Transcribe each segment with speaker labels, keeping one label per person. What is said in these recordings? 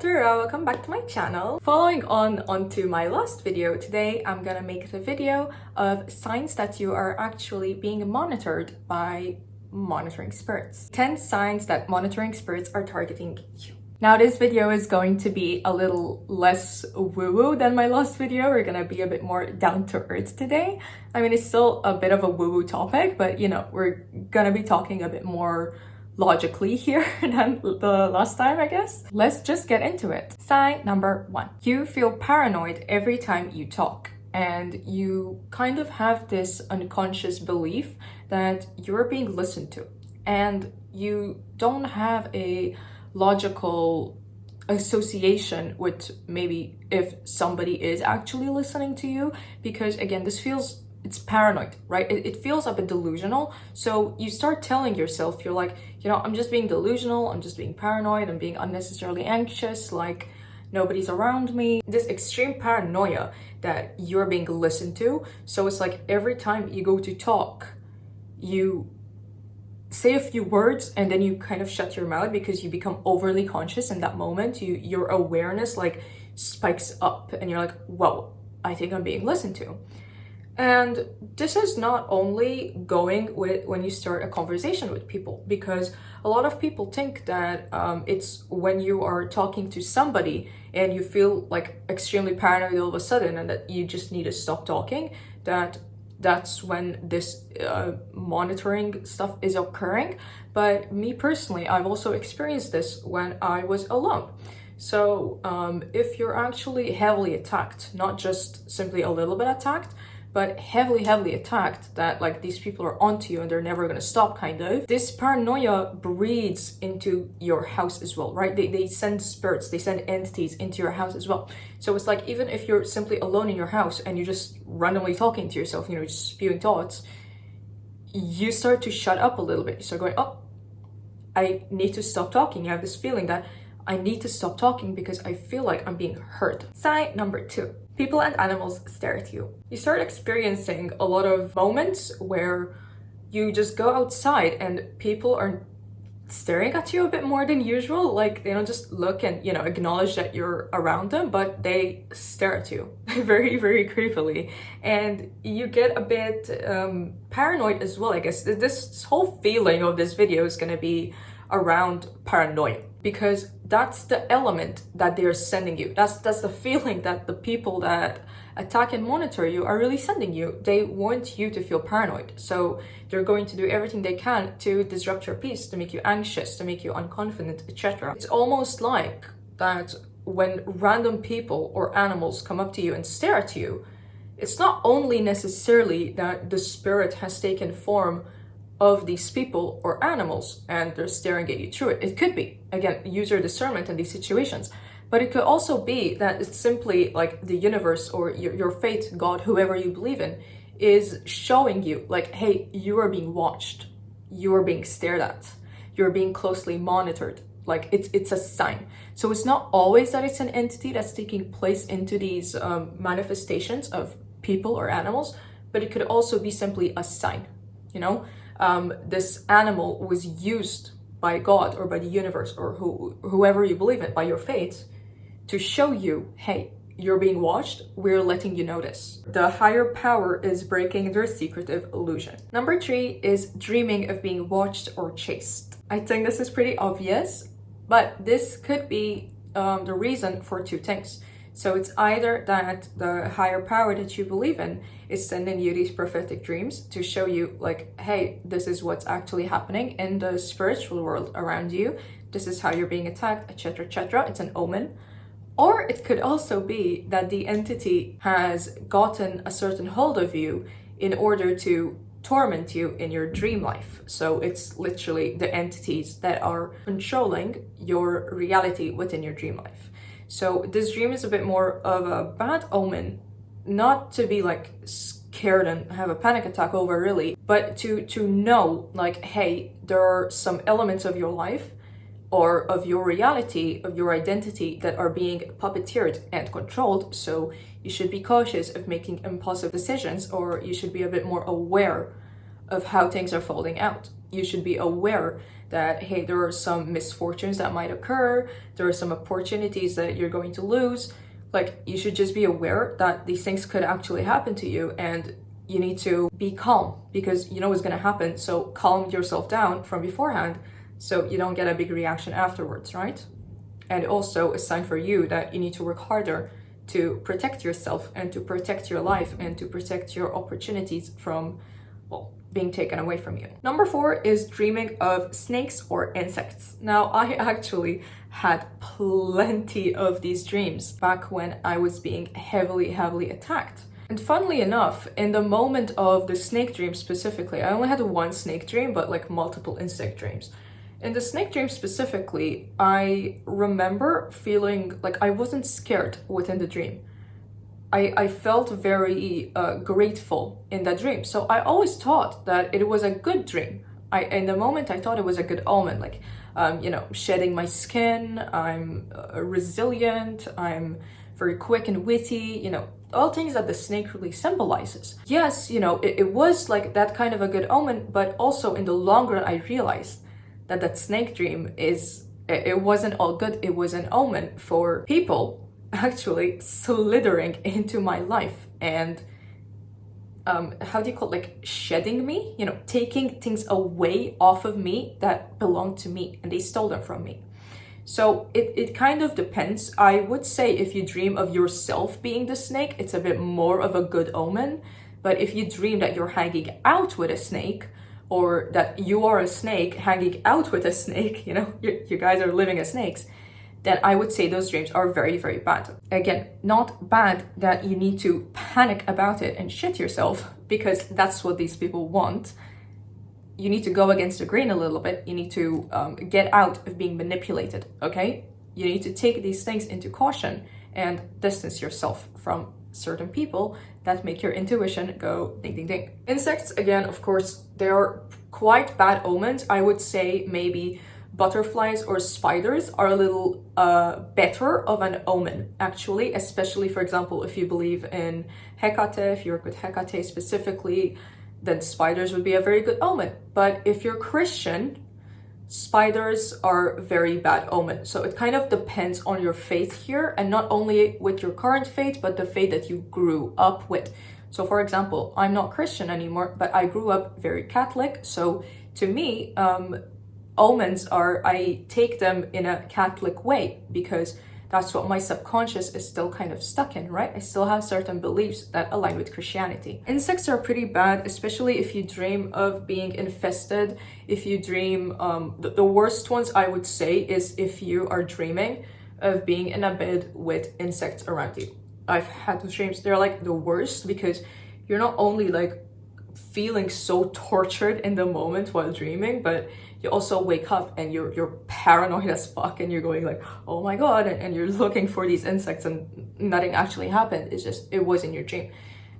Speaker 1: Nettura, welcome back to my channel. Following onto my last video, today I'm gonna make a video of signs that you are actually being monitored by monitoring spirits. 10 signs that monitoring spirits are targeting you. Now this video is going to be a little less woo-woo than my last video. We're gonna be a bit more down to earth today. I mean, it's still a bit of a woo-woo topic, but you know, we're gonna be talking a bit more logically here than the last time, I guess. Let's just get into it. Sign number 1. You feel paranoid every time you talk, and you kind of have this unconscious belief that you're being listened to, and you don't have a logical association with maybe if somebody is actually listening to you, because again, it's paranoid, right? It feels a bit delusional. So you start telling yourself, you're like, you know, I'm just being delusional, I'm just being paranoid, I'm being unnecessarily anxious, like nobody's around me. This extreme paranoia that you're being listened to. So it's like every time you go to talk, you say a few words and then you kind of shut your mouth because you become overly conscious in that moment. Your awareness like spikes up and you're like, whoa, I think I'm being listened to. And this is not only going with when you start a conversation with people, because a lot of people think that it's when you are talking to somebody and you feel like extremely paranoid all of a sudden and that you just need to stop talking, that's when this monitoring stuff is occurring. But me personally, I've also experienced this when I was alone. So if you're actually heavily attacked, not just simply a little bit attacked, but heavily attacked, that like these people are onto you and they're never gonna stop, kind of. This paranoia breeds into your house as well, right? They send spirits, they send entities into your house as well. So it's like, even if you're simply alone in your house and you're just randomly talking to yourself, you know, just spewing thoughts, you start to shut up a little bit. You start going, oh, I need to stop talking. You have this feeling that I need to stop talking because I feel like I'm being heard. Sign number 2. People and animals stare at you. You start experiencing a lot of moments where you just go outside and people are staring at you a bit more than usual. Like, they don't just look and, you know, acknowledge that you're around them, but they stare at you very creepily. And you get a bit paranoid as well, I guess. This whole feeling of this video is gonna be around paranoia, because that's the element that they're sending you. That's the feeling that the people that attack and monitor you are really sending you. They want you to feel paranoid. So they're going to do everything they can to disrupt your peace, to make you anxious, to make you unconfident, etc. It's almost like that when random people or animals come up to you and stare at you, it's not only necessarily that the spirit has taken form of these people or animals and they're staring at you through it. It could be, again, use your discernment in these situations, but it could also be that it's simply like the universe or your faith, God, whoever you believe in, is showing you like, hey, you are being watched, you are being stared at, you're being closely monitored. Like it's a sign. So it's not always that it's an entity that's taking place into these manifestations of people or animals, but it could also be simply a sign, you know? This animal was used by God or by the universe or whoever you believe in, by your faith, to show you, hey, you're being watched, we're letting you know this. The higher power is breaking their secretive illusion. Number 3 is dreaming of being watched or chased. I think this is pretty obvious, but this could be the reason for 2 things. So it's either that the higher power that you believe in is sending you these prophetic dreams to show you like, hey, this is what's actually happening in the spiritual world around you. This is how you're being attacked, etc., etc. It's an omen. Or it could also be that the entity has gotten a certain hold of you in order to torment you in your dream life. So it's literally the entities that are controlling your reality within your dream life. So this dream is a bit more of a bad omen, not to be like scared and have a panic attack over really, but to know like, hey, there are some elements of your life or of your reality, of your identity that are being puppeteered and controlled. So you should be cautious of making impulsive decisions, or you should be a bit more aware of how things are folding out. You should be aware that, hey, there are some misfortunes that might occur, there are some opportunities that you're going to lose. Like, you should just be aware that these things could actually happen to you, and you need to be calm because you know what's going to happen. So calm yourself down from beforehand so you don't get a big reaction afterwards, right? And also a sign for you that you need to work harder to protect yourself and to protect your life and to protect your opportunities from, well, being taken away from you. Number 4 is dreaming of snakes or insects. Now, I actually had plenty of these dreams back when I was being heavily attacked. And funnily enough, in the moment of the snake dream specifically, I only had one snake dream, but like multiple insect dreams. In the snake dream specifically, I remember feeling like I wasn't scared within the dream. I felt very grateful in that dream. So I always thought that it was a good dream. In the moment, I thought it was a good omen, like, shedding my skin, I'm resilient, I'm very quick and witty, all things that the snake really symbolizes. Yes, it was like that kind of a good omen, but also in the long run, I realized that snake dream it wasn't all good. It was an omen for people actually slithering into my life and how do you call it, like shedding me, taking things away off of me that belonged to me, and they stole them from me. So it kind of depends. I would say if you dream of yourself being the snake, it's a bit more of a good omen. But if you dream that you're hanging out with a snake, or that you are a snake hanging out with a snake, you guys are living as snakes, then I would say those dreams are very bad. Again, not bad that you need to panic about it and shit yourself, because that's what these people want. You need to go against the grain a little bit. You need to get out of being manipulated, okay? You need to take these things into caution and distance yourself from certain people that make your intuition go ding ding ding. Insects, again, of course, they are quite bad omens. I would say maybe butterflies or spiders are a little better of an omen, actually, especially, for example, if you believe in 𝓗𝓗𝓻, if you work with 𝓗𝓗𝓻 specifically, then spiders would be a very good omen. But if you're Christian, spiders are very bad omen. So it kind of depends on your faith here, and not only with your current faith, but the faith that you grew up with. So for example, I'm not Christian anymore, but I grew up very Catholic. So to me, omens I take them in a Catholic way, because that's what my subconscious is still kind of stuck in, right? I still have certain beliefs that align with Christianity. Insects are pretty bad, especially if you dream of being infested. If you dream, the worst ones I would say is if you are dreaming of being in a bed with insects around you. I've had those dreams. They're like the worst, because you're not only like feeling so tortured in the moment while dreaming, but you also wake up and you're paranoid as fuck, and you're going like, oh my god, and you're looking for these insects and nothing actually happened. It's just, it was in your dream.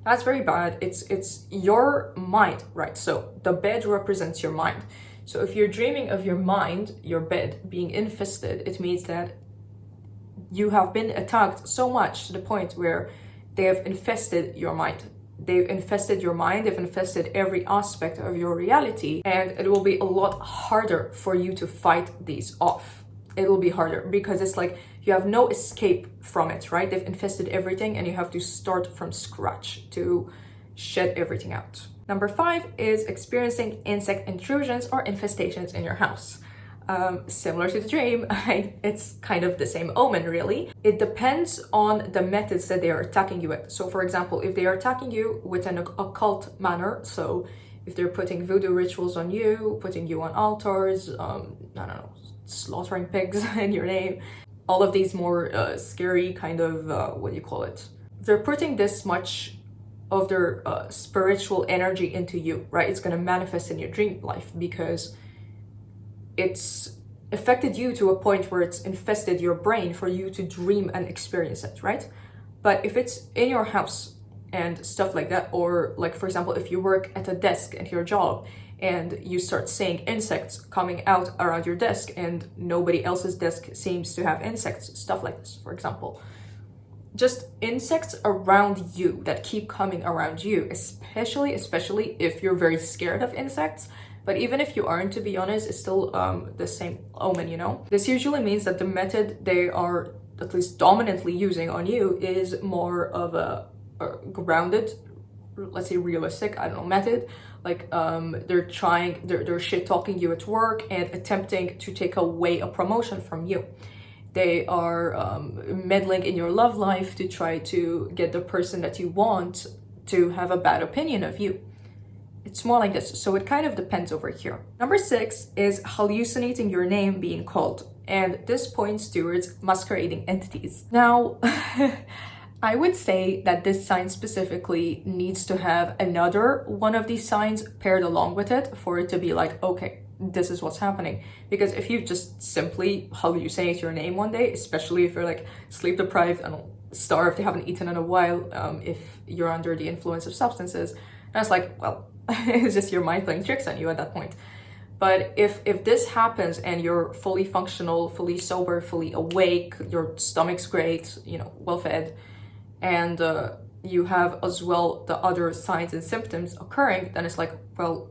Speaker 1: That's very bad. It's your mind, right? So the bed represents your mind. So if you're dreaming of your mind, your bed being infested, it means that you have been attacked so much to the point where they have infested your mind. They've infested your mind, they've infested every aspect of your reality, and it will be a lot harder for you to fight these off. It will be harder because it's like you have no escape from it, right? They've infested everything and you have to start from scratch to shed everything out. Number 5 is experiencing insect intrusions or infestations in your house. Similar to the dream, it's kind of the same omen, really. It depends on the methods that they are attacking you with. So for example, if they are attacking you with an occult manner, so if they're putting voodoo rituals on you, putting you on altars, I don't know, slaughtering pigs in your name, all of these more scary kind of, what do you call it? They're putting this much of their spiritual energy into you, right? It's going to manifest in your dream life because it's affected you to a point where it's infested your brain for you to dream and experience it, right? But if it's in your house and stuff like that, or like, for example, if you work at a desk at your job and you start seeing insects coming out around your desk and nobody else's desk seems to have insects, stuff like this, for example. Just insects around you that keep coming around you, especially if you're very scared of insects, But even if you aren't, to be honest, it's still the same omen, you know? This usually means that the method they are at least dominantly using on you is more of a grounded, let's say realistic, I don't know, method. Like they're shit talking you at work and attempting to take away a promotion from you. They are meddling in your love life to try to get the person that you want to have a bad opinion of you. It's more like this, so it kind of depends over here. Number 6 is hallucinating your name being called, and this points towards masquerading entities. Now, I would say that this sign specifically needs to have another one of these signs paired along with it for it to be like, okay, this is what's happening. Because if you just simply hallucinate your name one day, especially if you're like sleep deprived and starved, you haven't eaten in a while, if you're under the influence of substances, that's like, well, it's just your mind playing tricks on you at that point. But if this happens and you're fully functional, fully sober, fully awake, your stomach's great, you know, well fed, and you have as well the other signs and symptoms occurring, then it's like, well,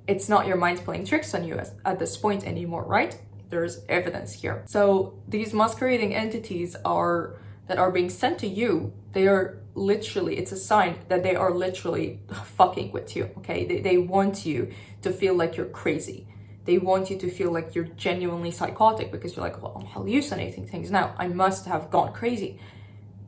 Speaker 1: it's not your mind playing tricks on you at this point anymore, right? There's evidence here. So these masquerading entities that are being sent to you, they are literally, it's a sign that they are literally fucking with you, okay? They want you to feel like you're crazy. They want you to feel like you're genuinely psychotic because you're like, well, I'm hallucinating things now. I must have gone crazy.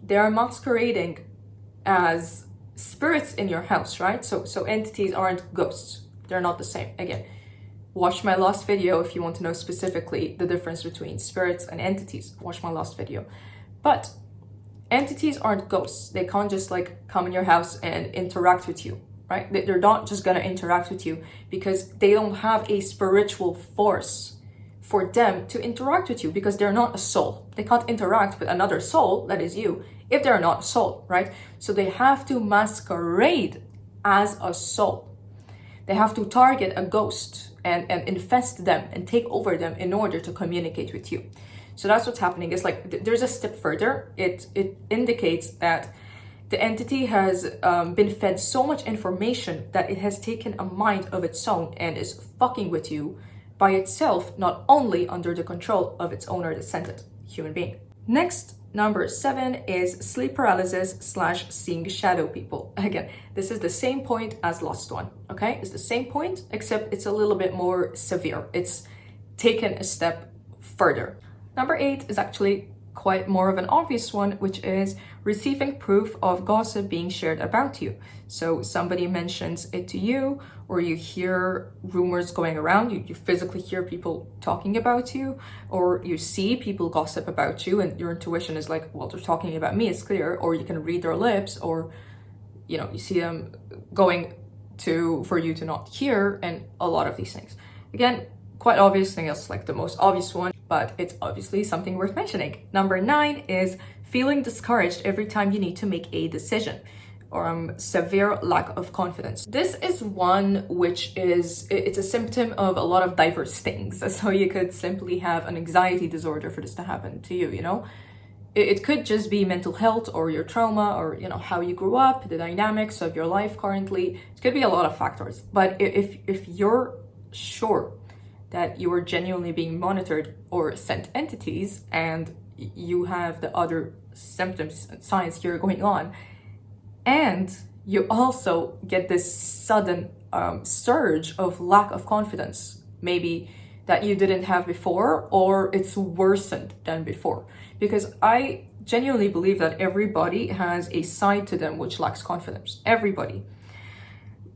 Speaker 1: They are masquerading as spirits in your house, right? So entities aren't ghosts. They're not the same. Again, watch my last video if you want to know specifically the difference between spirits and entities. Watch my last video. But entities aren't ghosts. They can't just like come in your house and interact with you, right? They're not just gonna interact with you because they don't have a spiritual force for them to interact with you because they're not a soul. They can't interact with another soul, that is you, if they're not a soul, right? So they have to masquerade as a soul. They have to target a ghost and infest them and take over them in order to communicate with you. So that's what's happening. It's like there's a step further. It indicates that the entity has been fed so much information that it has taken a mind of its own and is fucking with you by itself, not only under the control of its owner, the sentient human being. Next, number 7 is sleep paralysis / seeing shadow people. Again, this is the same point as last one, okay? It's the same point, except it's a little bit more severe. It's taken a step further. Number 8 is actually quite more of an obvious one, which is receiving proof of gossip being shared about you. So somebody mentions it to you, or you hear rumors going around, you physically hear people talking about you, or you see people gossip about you and your intuition is like, well, they're talking about me, it's clear, or you can read their lips, or you know, you see them going for you to not hear, and a lot of these things. Again, quite obvious thing, is like the most obvious one, but it's obviously something worth mentioning. Number 9 is feeling discouraged every time you need to make a decision, or severe lack of confidence. This is one which it's a symptom of a lot of diverse things. So you could simply have an anxiety disorder for this to happen to you, you know? It could just be mental health or your trauma or, you know, how you grew up, the dynamics of your life currently. It could be a lot of factors. But if you're sure that you are genuinely being monitored or sent entities and you have the other symptoms and signs here going on, and you also get this sudden surge of lack of confidence, maybe that you didn't have before, or it's worsened than before. Because I genuinely believe that everybody has a side to them which lacks confidence. Everybody.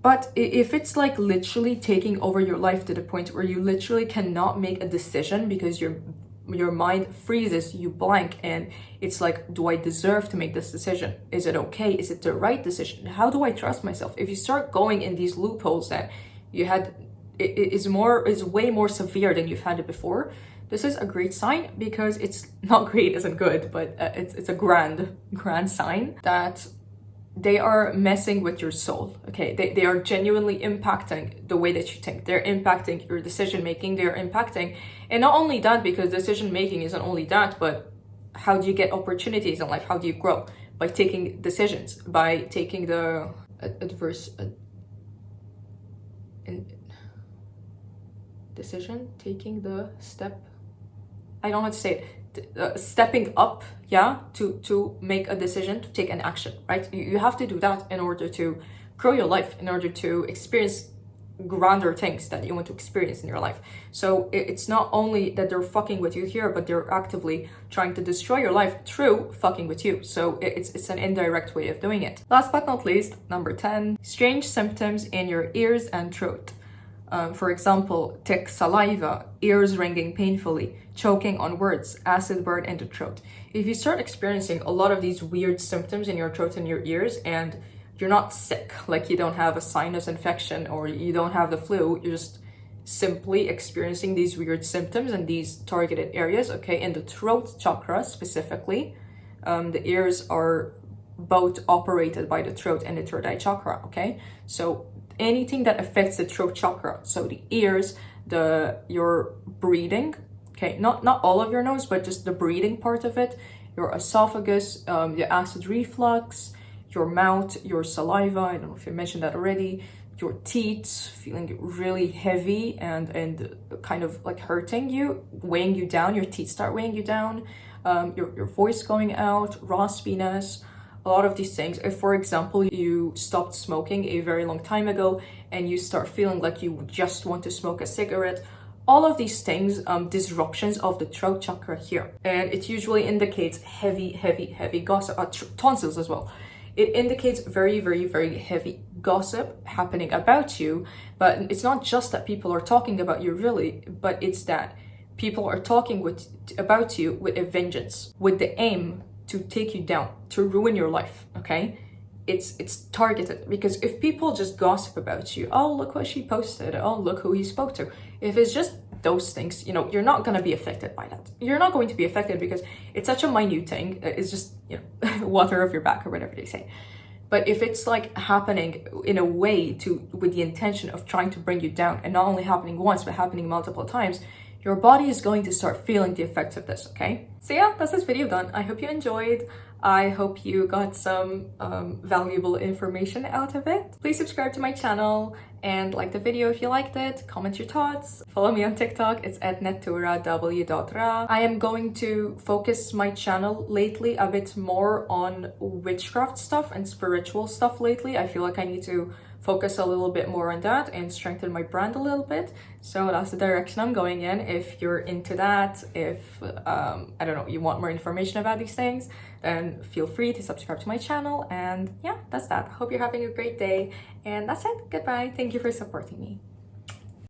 Speaker 1: But if it's like literally taking over your life to the point where you literally cannot make a decision because your mind freezes, you blank, and it's like, do I deserve to make this decision? Is it okay? Is it the right decision? How do I trust myself? If you start going in these loopholes that you had, it is way more severe than you've had it before. This is a great sign, because it's not great isn't good, but it's a grand sign that they are messing with your soul, okay? They are genuinely impacting the way that you think. They're impacting your decision making. They're impacting, and not only that, because decision making isn't only that, but how do you get opportunities in life? How do you grow? By taking decisions, by taking the decision, taking the step, I don't know how to say it, stepping up, yeah, to make a decision, to take an action, right? You have to do that in order to grow your life, in order to experience grander things that you want to experience in your life. So it's not only that they're fucking with you here, but they're actively trying to destroy your life through fucking with you. So it's an indirect way of doing it. Last but not least, number 10, strange symptoms in your ears and throat. For example, thick saliva, ears ringing painfully, choking on words, acid burn in the throat. If you start experiencing a lot of these weird symptoms in your throat and your ears, and you're not sick, like you don't have a sinus infection or you don't have the flu, you're just simply experiencing these weird symptoms in these targeted areas, okay? In the throat chakra specifically, the ears are both operated by the throat and the third eye chakra, okay? So anything that affects the throat chakra, so the ears, your breathing, okay, not all of your nose, but just the breathing part of it, your esophagus, the acid reflux, your mouth, your saliva, I don't know if you mentioned that already, your teeth feeling really heavy and kind of like hurting you, weighing you down, your teeth start weighing you down, your voice going out, raspiness, a lot of these things. If, for example, you stopped smoking a very long time ago and you start feeling like you just want to smoke a cigarette, all of these things, disruptions of the throat chakra here. And it usually indicates heavy gossip, tonsils as well. It indicates very heavy gossip happening about you, but it's not just that people are talking about you really, but it's that people are talking about you with a vengeance, with the aim to take you down, to ruin your life, okay? It's targeted, because if people just gossip about you, oh, look what she posted, oh, look who he spoke to. If it's just those things, you know, you're not going to be affected by that. You're not going to be affected because it's such a minute thing. It's just, you know, water off your back or whatever they say. But if it's like happening in a way with the intention of trying to bring you down, and not only happening once, but happening multiple times, your body is going to start feeling the effects of this, okay? So yeah, that's this video done. I hope you enjoyed. I hope you got some valuable information out of it. Please subscribe to my channel and like the video if you liked it. Comment your thoughts. Follow me on TikTok. It's at Nettura 𝐬𝐢𝐿. I am going to focus my channel lately a bit more on witchcraft stuff and spiritual stuff lately. I feel like I need to focus a little bit more on that and strengthen my brand a little bit. So that's the direction I'm going in. If you're into that, if I don't know, you want more information about these things, then feel free to subscribe to my channel. And yeah, that's that. Hope you're having a great day. And that's it. Goodbye. Thank you for supporting me.